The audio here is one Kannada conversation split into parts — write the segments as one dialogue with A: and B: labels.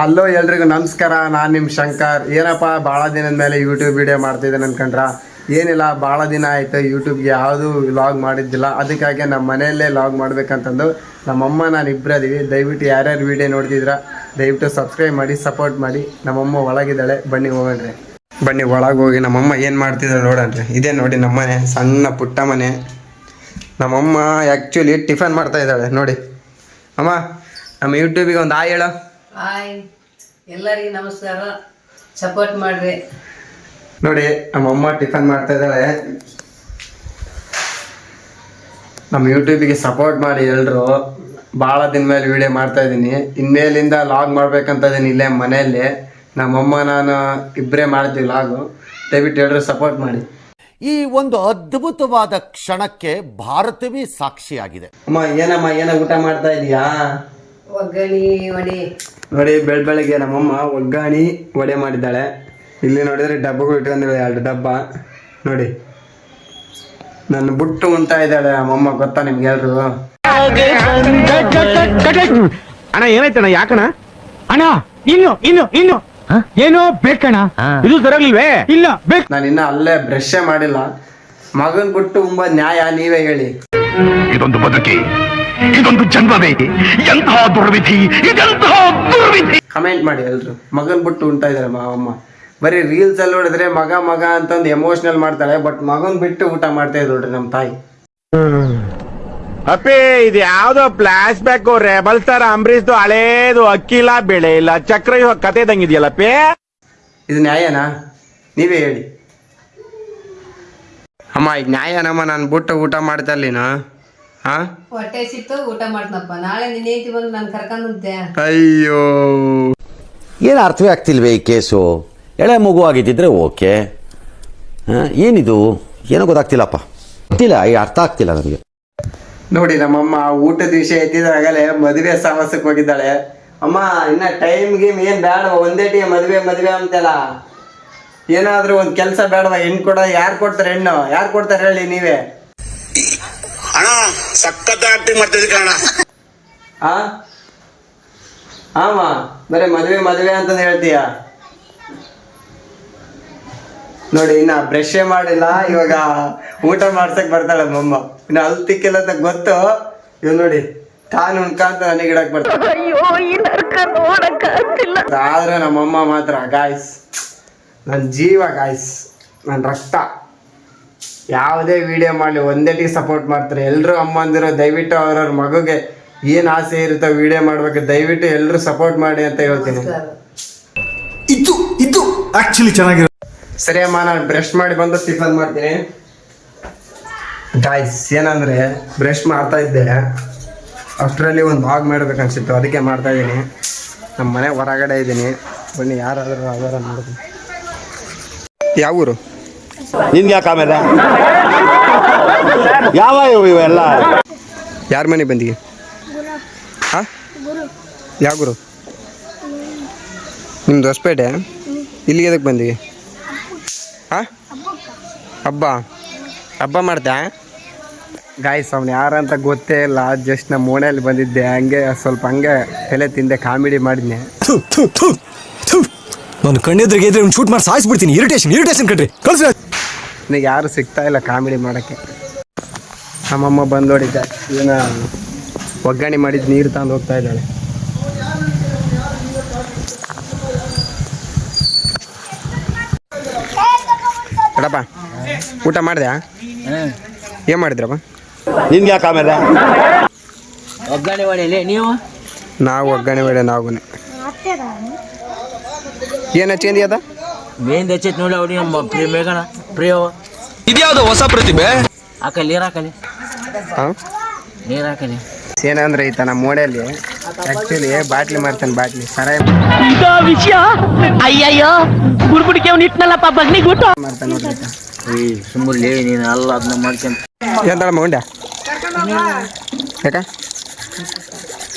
A: ಹಲೋ ಎಲ್ರಿಗೂ ನಮಸ್ಕಾರ. ನಾನು ನಿಮ್ಮ ಶಂಕರ್. ಏನಪ್ಪ ಭಾಳ ದಿನದ ಮೇಲೆ ಯೂಟ್ಯೂಬ್ ವಿಡಿಯೋ ಮಾಡ್ತಿದ್ದೇನೆ ಅನ್ಕೊಂಡ್ರ? ಏನಿಲ್ಲ, ಭಾಳ ದಿನ ಆಯಿತು ಯೂಟ್ಯೂಬ್ಗೆ ಯಾವುದೂ ವ್ಲಾಗ್ ಮಾಡಿದ್ದಿಲ್ಲ. ಅದಕ್ಕಾಗಿ ನಮ್ಮ ಮನೆಯಲ್ಲೇ ವ್ಲಾಗ್ ಮಾಡಬೇಕಂತಂದು ನಮ್ಮಮ್ಮ ನಾನು ಇಬ್ಬರದೀವಿ. ದಯವಿಟ್ಟು ಯಾರ್ಯಾರು ವೀಡಿಯೋ ನೋಡ್ತಿದ್ರ ದಯವಿಟ್ಟು ಸಬ್ಸ್ಕ್ರೈಬ್ ಮಾಡಿ, ಸಪೋರ್ಟ್ ಮಾಡಿ. ನಮ್ಮಮ್ಮ ಒಳಗಿದ್ದಾಳೆ, ಬನ್ನಿ ಹೋಗೋಣ್ರಿ. ಬನ್ನಿ ಒಳಗೆ ಹೋಗಿ ನಮ್ಮಮ್ಮ ಏನು ಮಾಡ್ತಿದ್ದಾಳೆ ನೋಡೋಣ್ರಿ. ಇದೇ ನೋಡಿ ನಮ್ಮನೆ, ಸಣ್ಣ ಪುಟ್ಟ ಮನೆ. ನಮ್ಮಮ್ಮ ಆ್ಯಕ್ಚುಲಿ ಟಿಫನ್ ಮಾಡ್ತಾ ಇದ್ದಾಳೆ ನೋಡಿ. ಅಮ್ಮ, ನಮ್ಮ ಯೂಟ್ಯೂಬಿಗೆ ಒಂದು ಆಯ್ ಹೇಳೋ.
B: ಹಾಯ್, ಎಲ್ಲರಿಗೂ ನಮಸ್ಕಾರ. ಸಪೋರ್ಟ್ ಮಾಡ್ರಿ.
A: ನೋಡಿ ನಮ್ಮಮ್ಮ ಟಿಫನ್ ಮಾಡ್ತಾ ಇದ್ದಾಳೆ. ನಮ್ಮ ಯೂಟ್ಯೂಬಿಗೆ ಸಪೋರ್ಟ್ ಮಾಡಿ ಎಲ್ಲರೂ. ಭಾಳ ದಿನ ಮೇಲೆ ವಿಡಿಯೋ ಮಾಡ್ತಾ ಇದ್ದೀನಿ. ಇನ್ಮೇಲಿಂದ ಲಾಗ್ ಮಾಡ್ಬೇಕಂತ ಇದ್ದೀನಿ ಇಲ್ಲೇ ಮನೆಯಲ್ಲಿ. ನಮ್ಮಮ್ಮ ನಾನು ಇಬ್ಬರೇ ಮಾಡ್ತೀವಿ ಲಾಗು. ದಯವಿಟ್ಟು ಎಲ್ಲರೂ ಸಪೋರ್ಟ್ ಮಾಡಿ.
C: ಈ ಒಂದು ಅದ್ಭುತವಾದ ಕ್ಷಣಕ್ಕೆ ಭಾರತವೇ ಸಾಕ್ಷಿಯಾಗಿದೆ.
A: ಅಮ್ಮ, ಏನಮ್ಮ ಏನೋ ಊಟ ಮಾಡ್ತಾ ಇದೀಯಾ?
B: ಒಗ್ಗರಣೆ ವಡೆ
A: ನೋಡಿ, ಬೆಳಗ್ಗೆ ನಮ್ಮಮ್ಮ ಒಗ್ಗರಣೆ ವಡೆ ಮಾಡಿದ್ದಾಳೆ. ಇಲ್ಲಿ ನೋಡಿದ್ರೆ ಡಬ್ಬಗಳು ಇಟ್ಕೊಂಡಿದ್ದಾಳೆ, 2 ಡಬ್ಬ ನೋಡಿ. ನನ್ನ ಬುಟ್ಟು ಉಂತಾ ಇದ್ದಾಳೆ ನಮ್ಮಮ್ಮ, ಗೊತ್ತಾ ನಿಮ್ಗೆ ಎಲ್ರು?
D: ಅಣ್ಣ ಏನಾಯ್ತಣ್ಣ? ಯಾಕಣ ಅಣ್ಣ? ಇನ್ನು ಏನೋ ಬೇಕಣ್ಣ, ಇದು ಸರಿಯಾಗಿಲ್ವೇ? ಇಲ್ಲ ಬೇಕು.
A: ನಾನು ಇನ್ನ ಅಲ್ಲೇ ಬ್ರಷೇ ಮಾಡಿಲ್ಲ. ಮಗನ್ ಬಿಟ್ಟು ನ್ಯಾಯ ನೀವೇ ಹೇಳಿ.
E: ಇದೊಂದು ಬದುಕಿ, ಇದೊಂದು ಜನ್ಮವೇ, ಎಂತಹ ದುರ್ವಿಧಿ, ಇದೆಂತಹ ದುರ್ವಿಧಿ.
A: ಕಮೆಂಟ್ ಮಾಡಿ ಎಲ್ರು. ಮಗನ್ ಬಿಟ್ಟು ಉಂಟಾ ಇದ್ದಾರೆ ಅಮ್ಮ. ಬರೀ ರೀಲ್ಸ್ ಅಲ್ಲಿ ನೋಡಿದ್ರೆ ಮಗ ಅಂತಂದು ಎಮೋಷನಲ್ ಮಾಡ್ತಾಳೆ, ಬಟ್ ಮಗನ್ ಬಿಟ್ಟು ಊಟ ಮಾಡ್ತಾ ಇದ್ರು ನೋಡ್ರಿ ನಮ್ಮ ತಾಯಿ.
D: ಅಪ್ಪಿ, ಇದು ಯಾವ್ದೋ ಫ್ಲಾಶ್ ಬ್ಯಾಕ್ ರೆಬಲ್ ಸ್ಟಾರ್ ಅಂಬರೀಶ್ದು ಹಳೇದು. ಅಕ್ಕಿ ಇಲ್ಲ, ಬೆಳೆ ಇಲ್ಲ, ಚಕ್ರ ಇವಾಗ ಕತೆ ಇದಂಗಿದೆಯಲ್ಲಪ್ಪಿ.
A: ಇದು ನ್ಯಾಯನಾ? ನೀವೇ ಹೇಳಿ ಅಮ್ಮ. ಈಗ ನ್ಯಾಯನಮ್ಮ ನಾನು ಬಿಟ್ಟು ಊಟ ಮಾಡ್ತಾ ಇರ್ಲಿನ? ಹಾ,
B: ಹೊಟ್ಟೆ ಸಿಕ್ತು, ಊಟ ಮಾಡ್ತನಪ್ಪ. ನಾಳೆ ನಿನ್ನ ಐತಿ ಬಂದು ನಾನು ಕರ್ಕೊಂಡಂತೆ.
A: ಅಯ್ಯೋ,
C: ಏನು ಅರ್ಥವೇ ಆಗ್ತಿಲ್ವೇ ಈ ಕೇಸು? ಎಳೆ ಮಗು ಆಗಿದ್ದಿದ್ರೆ ಓಕೆ. ಏನಿದು ಏನೋ ಗೊತ್ತಾಗ್ತಿಲ್ಲಪ್ಪ, ಗೊತ್ತಿಲ್ಲ, ಈ ಅರ್ಥ ಆಗ್ತಿಲ್ಲ ನನಗೆ.
A: ನೋಡಿ ನಮ್ಮಮ್ಮ ಊಟದ ವಿಷಯ ಎತ್ತಿದಾಗಲೇ ಮದುವೆ ಸಾಹಸಕ್ಕೆ ಹೋಗಿದ್ದಾಳೆ. ಅಮ್ಮ, ಇನ್ನ ಟೈಮ್ ಗೇಮ್ ಏನ್ ಬೇಡ, ಒಂದೇ ಟೀ ಮದುವೆ ಅಂತೆಲ್ಲ. ಏನಾದ್ರೂ ಒಂದ್ ಕೆಲಸ ಬೇಡವಾ? ಹೆಣ್ಣು ಕೊಡ ಯಾರು ಕೊಡ್ತಾರೆ? ಹೆಣ್ಣು ಯಾರು ಕೊಡ್ತಾರೆ ಹೇಳಿ ನೀವೇ?
E: ಅಣ್ಣ ಸಖತ್ ಆಕ್ಟಿಂಗ್ ಮಾಡ್ತಿದ್ದೆ ಕಣ.
A: ಆಮ ಬರೀ ಮದುವೆ ಅಂತಂದು ಹೇಳ್ತೀಯ ನೋಡಿ. ಇನ್ನ ಬ್ರಷೇ ಮಾಡಿಲ್ಲ, ಇವಾಗ ಊಟ ಮಾಡ್ಸಕ್ ಬರ್ತಾಳೆ ನಮ್ಮಮ್ಮ. ಇನ್ನು ಅಲ್ಲಿ ತಿಕ್ಕಿಲ್ಲ ಅಂತ ಗೊತ್ತು. ಇವ್ ನೋಡಿ, ತಾನು ಉಣ್ಕಂತ ನನಗೆ ಇಡಕ್ ಬರ್ತಾಳೆ. ಆದ್ರೆ ನಮ್ಮಮ್ಮ ಮಾತ್ರ ಗಾಯ್ಸ್ ನನ್ನ ಜೀವ, ಗಾಯ್ಸ್ ನನ್ನ ರಕ್ತ. ಯಾವುದೇ ವಿಡಿಯೋ ಮಾಡಲಿ ಒಂದೇಟಿಗೆ ಸಪೋರ್ಟ್ ಮಾಡ್ತಾರೆ ಎಲ್ಲರೂ. ಅಮ್ಮಂದಿರೋ ದಯವಿಟ್ಟು ಅವ್ರವ್ರ ಮಗುಗೆ ಏನು ಆಸೆ ಇರುತ್ತೋ ವಿಡಿಯೋ ಮಾಡ್ಬೇಕು, ದಯವಿಟ್ಟು ಎಲ್ಲರೂ ಸಪೋರ್ಟ್ ಮಾಡಿ ಅಂತ ಹೇಳ್ತೀನಿ.
F: ಇದು ಆಕ್ಚುಲಿ ಚೆನ್ನಾಗಿರೋ.
A: ಸರಿ ಅಮ್ಮ, ನಾನು ಬ್ರಷ್ ಮಾಡಿ ಬಂದು ಟಿಫನ್ ಮಾಡ್ತೀನಿ. ಗಾಯ್ಸ್ ಏನಂದರೆ ಬ್ರಷ್ ಮಾಡ್ತಾ ಇದ್ದೆ, ಅಷ್ಟರಲ್ಲಿ ಒಂದು ವ್ಲಾಗ್ ಮಾಡ್ಬೇಕು ಅನ್ಸಿತ್ತು, ಅದಕ್ಕೆ ಮಾಡ್ತಾ ಇದ್ದೀನಿ. ನಮ್ಮ ಮನೆ ಹೊರಗಡೆ ಇದ್ದೀನಿ, ಬನ್ನಿ ಯಾರಾದರೂ ಅದರ ನೋಡ್ತೀನಿ. ಯಾವ ಊರು
C: ನಿನ್ಗೆ ಯಾಕೆ ಆಮೇಲೆ ಯಾವ ಇವೆಲ್ಲ?
A: ಯಾರ ಮನೆ ಬಂದಿಗೆ? ಹಾಂ, ಯಾವ ಗುರು? ನಿಮ್ದು ಹೊಸಪೇಟೆ? ಇಲ್ಲಿಗೆ ಎದಕ್ಕೆ ಬಂದಿಗೆ? ಹಾಂ, ಹಬ್ಬ ಮಾಡ್ದೆ? ಗಾಯ್ಸ್ ಅವ್ನು ಯಾರಂತ ಗೊತ್ತೇ ಇಲ್ಲ. ಜಸ್ಟ್ ನಮ್ಮ ಓಣೆಯಲ್ಲಿ ಬಂದಿದ್ದೆ, ಹಂಗೆ ಸ್ವಲ್ಪ ಹಂಗೆ ತಲೆ ತಿಂದೆ, ಕಾಮಿಡಿ ಮಾಡಿದ್ನೆ.
F: ನಾನು ಕಣ್ಣೆದ್ರಿಗೆ ಇದ್ರೆ ಶೂಟ್ ಮಾಡಿ ಸಾಯಿಸ್ಬಿಡ್ತೀನಿ. ಇರಿಟೇಷನ್ ಕಣ್ರಿ, ಕಳ್ಸಿ.
A: ನನಗೆ ಯಾರು ಸಿಗ್ತಾ ಇಲ್ಲ ಕಾಮಿಡಿ ಮಾಡೋಕ್ಕೆ. ನಮ್ಮಮ್ಮ ಬಂದು ನೋಡಿದ್ದೆ, ಇದನ್ನ ಒಗ್ಗರಣೆ ಮಾಡಿದ್ದು ನೀರು ತಂದು ಹೋಗ್ತಾ ಇದ್ದಾಳೆ. ಎಡಪ್ಪ, ಊಟ ಮಾಡಿದೆ? ಏನು ಮಾಡಿದ್ರಪ್ಪ?
C: ನಿನ್ಗೆ ಯಾಕೆ ಆಮೇಲೆ?
G: ಒಗ್ಗರಣೆ ಹೊಡೆಯಲಿ ನೀವು?
A: ನಾವು ಒಗ್ಗರಣೆ ಬೇಡ. ನಾವು ಏನು ಹಚ್ಚೇಂದಿ ಅದ
G: ಮೇನ್ ಹಚ್ಚೈತೆ ನೋಡಿ. ಅವ್ರಿಗೆ ನಮ್ಮ ಮೇಘನ ಪ್ರಿಯೋ
F: ಇದ್ಯಾವುದು ಹೊಸ ಪ್ರತಿಭೆ?
G: ಹಾಕಲಿ, ನೀರು ಹಾಕಲಿ,
A: ಹಾಂ
G: ನೀರು ಹಾಕಲಿ.
A: ಏನಂದ್ರೆ ಈತ ನಮ್ಮ ಮೋಡೆಯಲ್ಲಿ ಆ್ಯಕ್ಚುಲಿ ಬಾಟ್ಲಿ ಮಾಡ್ತಾನೆ, ಬಾಟ್ಲಿ ಸರಾಯಿ
H: ವಿಷಯ. ಅಯ್ಯಯ್ಯೋ, ಗುಡ್ಗುಡಿಕೆ ಅವ್ನು ಇಟ್ನಲ್ಲಪ್ಪ ಬಗ್ನಿಗೆ ಊಟ
A: ಮಾಡ್ತಾನೆ ನೋಡ್ರಿ ಈತ.
G: ಸುಮ್ಮನೆ ನೀನು ಅಲ್ಲ ಅದನ್ನ ಮಾಡ್ಕೊಂತ
A: ಎಂತಳಮ್ಮ ಉಂಡ ಯಾಕ?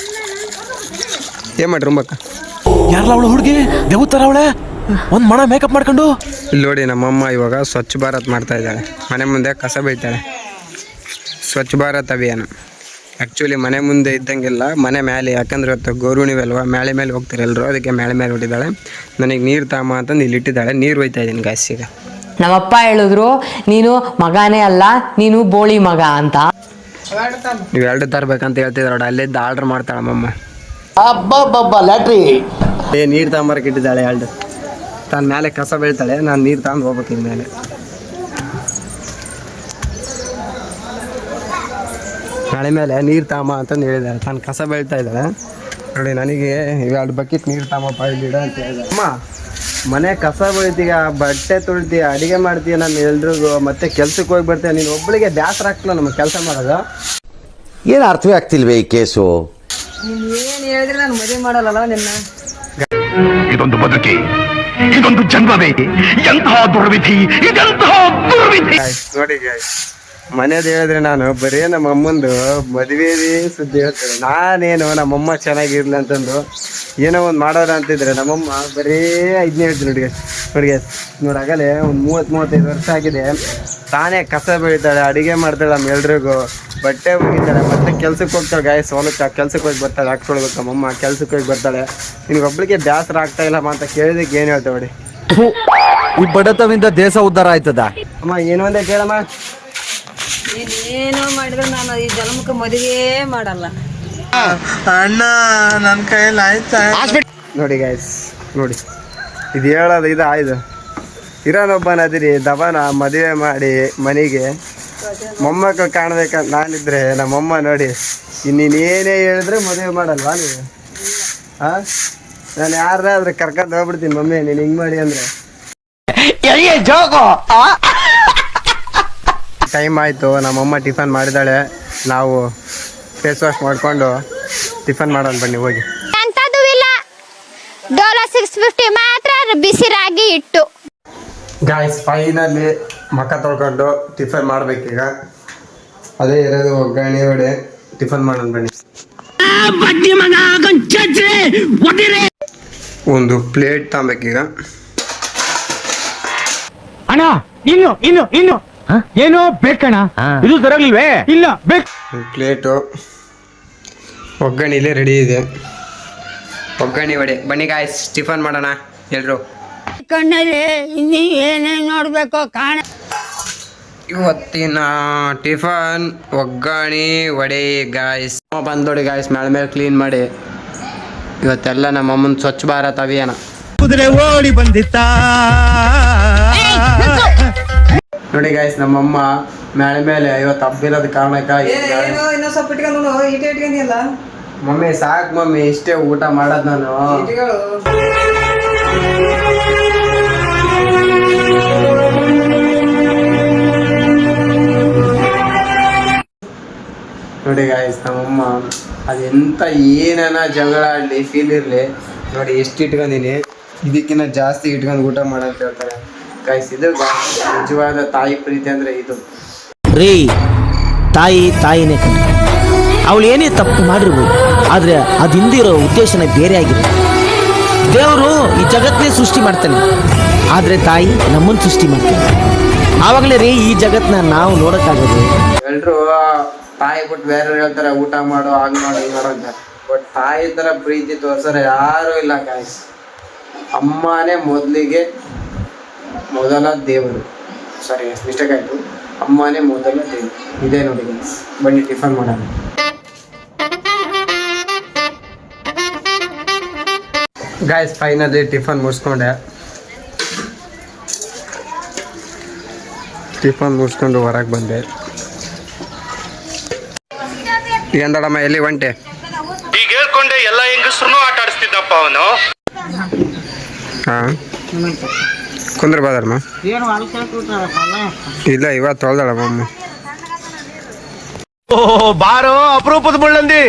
A: ಏನು ಮಾಡ್ರಿ ರುಂಬಕ್ಕ?
F: ಯಾರಲ್ಲ ಅವಳು ಹುಡುಗಿ? ದೇವತರ ಅವಳೆ, ಒಂದು ಮಣ ಮೇಕಪ್ ಮಾಡ್ಕೊಂಡು.
A: ಇಲ್ಲಿ ನೋಡಿ ನಮ್ಮಮ್ಮ ಇವಾಗ ಸ್ವಚ್ಛ ಭಾರತ್ ಮಾಡ್ತಾ ಇದ್ದಾಳೆ. ಮನೆ ಮುಂದೆ ಕಸ ಬೀಳ್ತಾಳೆ. ಸ್ವಚ್ಛ ಭಾರತ್ ಅಭಿಯಾನ. ಆ್ಯಕ್ಚುಲಿ ಮನೆ ಮುಂದೆ ಇದ್ದಂಗೆಲ್ಲ ಮನೆ ಮೇಲೆ, ಯಾಕಂದ್ರೆ ಇವತ್ತು ಗೌರುಣಿವಲ್ವ ಮೇಲೆ ಮೇಲೆ ಹೋಗ್ತಾರೆ ಎಲ್ಲರೂ, ಅದಕ್ಕೆ ಮೇಲೆ ಮೇಲೆ ಹೊಟ್ಟಿದ್ದಾಳೆ. ನನಗೆ ನೀರು ತಾಮ ಅಂತಂದು ಇಲ್ಲಿ ಇಟ್ಟಿದ್ದಾಳೆ, ನೀರು ಒಯ್ತಾ ಇದ್ದೀನಿ ಗಾಯ್ಸ್. ಈಗ
I: ನಮ್ಮಪ್ಪ ಹೇಳಿದ್ರು ನೀನು ಮಗನೇ ಅಲ್ಲ, ನೀನು ಬೋಳಿ ಮಗ ಅಂತ.
A: ನೀವು ಎರಡು ತರ್ಬೇಕಂತ ಹೇಳ್ತಿದ್ರು ನೋಡಿ, ಅಲ್ಲಿದ್ದು ಆರ್ಡ್ರ್ ಮಾಡ್ತಾಳೆ ನಮ್ಮಮ್ಮ.
C: ಲ್ಯಾಟ್ರಿ
A: ನೀರು ತಗೊಂಬರಕ್ಕೆ ಇಟ್ಟಿದ್ದಾಳೆ ಎರಡು. ತಾನು ಮೇಲೆ ಕಸ ಬೀಳ್ತಾಳೆ, ನಾನು ನೀರು ತಗೊಂಡು ಹೋಗ್ಬೇಕು ಇನ್ನು ಮೇಲೆ. ನಾಳೆ ಮೇಲೆ ನೀರು ತಾಮ ಅಂತಂದು ಹೇಳಿದ್ದಾಳೆ, ತಾನು ಕಸ ಬೀಳ್ತಾ ಇದ್ದಾಳೆ ನೋಡಿ. ನನಗೆ ಎರಡು ಬಕೆಟ್ ನೀರು ತಾಮಪ್ಪ ಇಲ್ಲಿಡ ಅಂತ ಹೇಳಿದೆ. ಅಮ್ಮ ಮನೆ ಕಸ ಬೀಳ್ತೀಯ, ಬಟ್ಟೆ ತುಳಿತೀಯ, ಅಡುಗೆ ಮಾಡ್ತೀಯ, ನಾನು ಎಲ್ರಿಗೂ ಮತ್ತೆ ಕೆಲ್ಸಕ್ಕೆ ಹೋಗಿ ಬರ್ತೀಯ, ನೀನು ಒಬ್ಬಳಿಗೆ ಬೇಸರ ಆಗ್ತಿಲ್ಲ ನಮಗೆ ಕೆಲಸ ಮಾಡೋದು.
C: ಏನು ಅರ್ಥವೇ ಆಗ್ತಿಲ್ವೇ ಈ ಕೇಸು?
B: ನೀನ್ ಏನ್ ಹೇಳಿದ್ರೆ ನಾನು ಮದುವೆ ಮಾಡಲ್ಲ ನಿನ್ನ.
E: ಇದೊಂದು ಬದುಕಿ, ಇದೊಂದು ಜನ್ಮವೇ, ಎಂತಹ ದುರ್ವಿಧಿ, ಇದೆಂತಹ ದುರ್ವಿಧಿ.
A: ನೋಡಿ guys, ಮನೇದು ಹೇಳಿದ್ರೆ ನಾನು ಬರೀ ನಮ್ಮ ಅಮ್ಮಂದು ಮದುವೆ ಸುದ್ದಿ ಹೇಳ್ತೇನೆ. ನಾನೇನು ನಮ್ಮಮ್ಮ ಚೆನ್ನಾಗಿರ್ಲಿ ಅಂತಂದು ಏನೋ ಒಂದು ಮಾಡೋಣ ಅಂತಿದ್ರೆ ನಮ್ಮಮ್ಮ ಬರೀ ಇದನ್ನೇ ಹೇಳ್ತೀನಿ ನೋಡಿ. ನೋಡಾಗಲೇ ಒಂದು 30-35 ವರ್ಷ ಆಗಿದೆ, ತಾನೇ ಕಸ ಬೆಳಿತಾಳೆ, ಅಡುಗೆ ಮಾಡ್ತಾಳೆ, ನಮ್ಮ ಎಲ್ರಿಗೂ ಬಟ್ಟೆ ಒಗಿತಾಳೆ, ಮತ್ತೆ ಕೆಲ್ಸಕ್ಕೆ ಹೋಗ್ತಾಳೆ. ಗಾಯಸ್ ಹೊಲಕ್ಕೆ ಕೆಲ್ಸಕ್ಕೆ ಹೋಗಿ ಬರ್ತಾಳೆ, ಹಾಕ್ಕೊಳ್ಬೇಕು ನಮ್ಮಮ್ಮ ಕೆಲ್ಸಕ್ಕೆ ಹೋಗಿ ಬರ್ತಾಳೆ. ನಿನಗೊಬ್ಳಿಗೆ ಬೇಸರ ಆಗ್ತಾ ಇಲ್ಲಮ್ಮ ಅಂತ ಕೇಳಿದಕ್ಕೆ ಏನು ಹೇಳ್ತಾವೆ ನೋಡಿ.
F: ಈ ಬಡತವಿಂದ ದೇಶ ಉದ್ಧಾರ ಆಯ್ತದ?
A: ಅಮ್ಮ ಏನು ಒಂದೇ ಕೇಳಮ್ಮ.
B: ಏನೋ ಮಾಡಿದ್ರೆ ನಾನು ಈ ಜನ್ಮಕ್ಕೆ ಮದುವೆ ಮಾಡಲ್ಲ.
D: ಅಣ್ಣ ನನ್ನ ಕೈಯಲ್ಲಿ ಆಯ್ತಾ?
A: ನೋಡಿ ಗಾಯ್ಸ್, ನೋಡಿ ಇದು ಹೇಳೋದು ಇದು ಆಯ್ದು ಇರೋನೊಬ್ಬನದಿರಿ ದಬನ ಮದುವೆ ಮಾಡಿ ಮನೆಗೆ ಮೊಮ್ಮಕ್ಕಳು ಕಾಣ್ಬೇಕಂತ ನಾನಿದ್ರೆ ನಮ್ಮಮ್ಮ ನೋಡಿ ಇನ್ನೇನೇ ಹೇಳಿದ್ರೆ ಮದುವೆ ಮಾಡಲ್ವಾ ನೀವು? ಹಾಂ, ನಾನು ಯಾರಾದ್ರೆ ಕರ್ಕೊಂಡು ಹೋಗ್ಬಿಡ್ತೀನಿ ಮಮ್ಮಿ ನೀನು ಹಿಂಗೆ ಮಾಡಿ ಅಂದರೆ. ಟೈಮ್ ಆಯಿತು, ನಮ್ಮಮ್ಮ ಟಿಫನ್ ಮಾಡಿದಾಳೆ, ನಾವು ಫೇಸ್ ವಾಶ್ ಮಾಡಿಕೊಂಡು ಟಿಫನ್ ಮಾಡೋಣ ಬನ್ನಿ ಹೋಗಿ.
J: ಎಂಥದ್ದು ಇಲ್ಲ, ಡೋಲೋ 650 ಮಾತ್ರ ಬಿಸಿ ರಾಗಿ ಇಟ್ಟು.
A: ಗಾಯ್ಸ್ ಫೈನಲಿ ಮಕ್ಕ ತೊಳ್ಕೊಂಡು ಟಿಫನ್ ಮಾಡ್ಬೇಕೀಗ. ಅದೇ ಇರೋದು ಒಗ್ಗರಣೆ ವಡೆ. ಟಿಫನ್ ಮಾಡೋಣ ಬನ್ನಿ. ಒಂದು ಪ್ಲೇಟ್ ತಗೋಬೇಕೀಗ.
G: ಅಣ್ಣ ಇನ್ನು ಇನ್ನು ಇನ್ನು ಏನೋ ಬೇಕಣ್ಣ, ಇದು ತರಲಿಲ್ವೇ? ಇಲ್ಲ ಬೇಕು.
A: ಪ್ಲೇಟು ಒಗ್ಗರಣೆ ಇಲ್ಲೇ ರೆಡಿ ಇದೆ. ಒಗ್ಗರಣೆ ವಡೆ ಬನ್ನಿ ಗಾಯ್ಸ್, ಟಿಫನ್ ಮಾಡೋಣ ಎಲ್ರು.
J: ಕಣ್ಣಲ್ಲಿ ಇನ್ನೂ ಏನೇನು ನೋಡ್ಬೇಕು ಕಾಣ.
A: ಇವತ್ತಿನ ಟಿಫನ್ ಒಗ್ಗರಣೆ ವಡೆ ಗಾಯ್ಸ್. ಬಂದೋಡಿ ಗಾಯ್ಸ್, ಮೇಲೆ ಮೇಲೆ ಕ್ಲೀನ್ ಮಾಡಿ. ಇವತ್ತೆಲ್ಲ ನಮ್ಮ ಅಮ್ಮನ ಸ್ವಚ್ಛ ಭಾರತ್ ಅಭಿಯಾನ.
D: ಕುದುರೆ ಓಡಿ ಬಂದಿತ್ತ
A: ನೋಡಿ ಗಾಯ್ಸ್, ನಮ್ಮಮ್ಮ ಮೇಲೆ ಮೇಲೆ ಇವತ್ತು ಹಬ್ಬಿರೋದ ಕಾರಣಕ್ಕಾಗಿ
B: ಇನ್ನೂ ಸ್ವಲ್ಪ ಇಟ್ಕೊಂಡು ಇಟ್ಕೊಂಡಿಲ್ಲ
A: ಮಮ್ಮಿ ಸಾಕು ಮಮ್ಮಿ, ಇಷ್ಟೇ ಊಟ ಮಾಡೋದು ನಾನು. ನೋಡಿ ಗಾಯ್ಸ್, ನಮ್ಮಮ್ಮ ಅದೆಂತ ಏನನ ಜಗಳ ಆಡಲಿ ಫೀಲ್ ಇರಲಿ ನೋಡಿ ಎಷ್ಟು ಇಟ್ಕೊಂಡಿನಿ, ಇದಕ್ಕಿಂತ ಜಾಸ್ತಿ ಇಟ್ಕೊಂಡು ಊಟ ಮಾಡಂತ ಹೇಳ್ತಾರೆ ಗಾಯ್ಸ್. ಇದು ನಿಜವಾದ ತಾಯಿ ಪ್ರೀತಿ ಅಂದರೆ ಇದು
G: ರೀ. ತಾಯಿನೇ ಕಣ್ಣ, ಅವಳು ಏನೇ ತಪ್ಪು ಮಾಡಿರ್ಬೋದು, ಆದರೆ ಅದು ಹಿಂದಿರೋ ಉದ್ದೇಶನೇ ಬೇರೆ ಆಗಿರುತ್ತೆ. ದೇವರು ಈ ಜಗತ್ತನ್ನೇ ಸೃಷ್ಟಿ ಮಾಡ್ತಾನೆ, ಆದರೆ ತಾಯಿ ನಮ್ಮನ್ನು ಸೃಷ್ಟಿ ಮಾಡ್ತಾನೆ. ಆವಾಗಲೇ ರೀ ಈ ಜಗತ್ತನ್ನ ನಾವು ನೋಡೋಕ್ಕಾಗೋದು.
A: ಎಲ್ರು ತಾಯಿ ಬಿಟ್ಟು ಬೇರೆ ಹೇಳ್ತಾರೆ ಊಟ ಮಾಡು ಹಾಗೆ ಮಾಡು ಹಿಂಗೆ ಮಾಡು ಅಂತ. ಬಟ್ ತಾಯಿ ಥರ ಪ್ರೀತಿ ತೋರ್ಸೋರು ಯಾರೂ ಇಲ್ಲ ಗಾಯ್ಸ್. ಅಮ್ಮನೇ ಮೊದಲ ದೇವರು. ಸಾರಿ ಮಿಸ್ಟೇಕ್ ಆಯಿತು, ಅಮ್ಮನೇ ಮೊದಲ ದೇವರು. ಇದೇ ನೋಡಿ ಗಾಯ್ಸ್, ಬನ್ನಿ ಟಿಫನ್ ಮಾಡೋಣ. ಗಾಯ್ಸ್ ಫೈನಲಿ ಟಿಫನ್ ಮುಗಿಸ್ಕೊಂಡೆ. ಟಿಫನ್ ಮುಗಿಸ್ಕೊಂಡು ಹೊರಗೆ ಬಂದೆ. ಎಂದಡಮ್ಮ ಎಲ್ಲಿ ಒಂಟೆ?
E: ಈಗ ಹೇಳ್ಕೊಂಡೆ ಎಲ್ಲ ಹೆಂಗಸ್ರು ಆಟ ಆಡಿಸ್ತಿದ್ದಪ್ಪ ಅವನು.
A: ಹಾಂ ಕುಂದ್ರ ಬಾದರ್ಮ ಇಲ್ಲ ಇವತ್ತು ತೊಳ್ದಳಮ್ಮ ಅಮ್ಮ.
D: ಬಾರೋ ಅಪರೂಪದ ಮುಳ್ಳಂದಿ.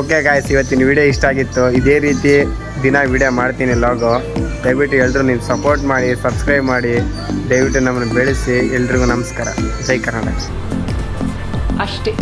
A: ಓಕೆ ಗಾಯ್ಸ್, ಇವತ್ತಿನ ವಿಡಿಯೋ ಇಷ್ಟ ಆಗಿತ್ತು. ಇದೇ ರೀತಿ ದಿನ ವಿಡಿಯೋ ಮಾಡ್ತೀನಿ ಲಾಗು. ದಯವಿಟ್ಟು ಎಲ್ಲರೂ ನೀವು ಸಪೋರ್ಟ್ ಮಾಡಿ, ಸಬ್ಸ್ಕ್ರೈಬ್ ಮಾಡಿ, ದಯವಿಟ್ಟು ನಮ್ಮನ್ನು ಬೆಳೆಸಿ. ಎಲ್ರಿಗೂ ನಮಸ್ಕಾರ. ಜೈ ಕರ್ನಾಟಕ.
B: ಅಷ್ಟೇ.